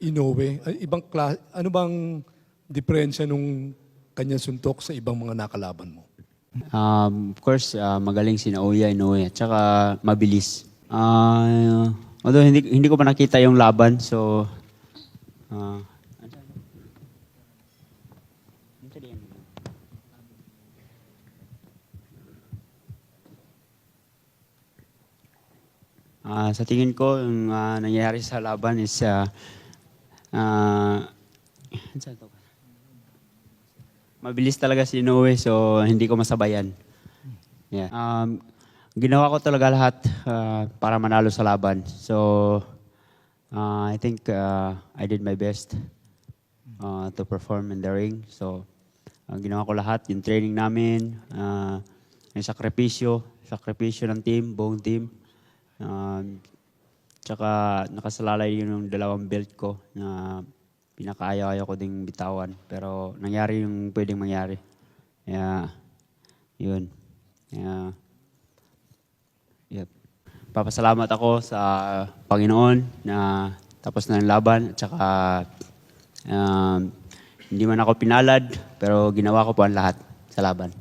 Inoue. Ibang klase, ano bang diferensya nung kanyang suntok sa ibang mga nakalaban mo? Of course, magaling si Naoya Inoue at saka mabilis. Although hindi ko pa nakita yung laban, so uh, sa tingin ko, yung nangyayari sa laban is mabilis talaga si Inoue, so hindi ko masabayan. Yeah. Ginawa ko talaga lahat para manalo sa laban. So, I think I did my best to perform in the ring. So, ginawa ko lahat, yung training namin, yung sakripisyo ng team, buong team. Tsaka nakasalalay yun yung dalawang belt ko na pinakaayaw-ayaw ko ding bitawan. Pero nangyari yung pwedeng mangyari. Kaya, yun. Kaya, yep. Papasalamat ako sa Panginoon na tapos na ang laban. At saka, hindi man ako pinalad, pero ginawa ko po ang lahat sa laban.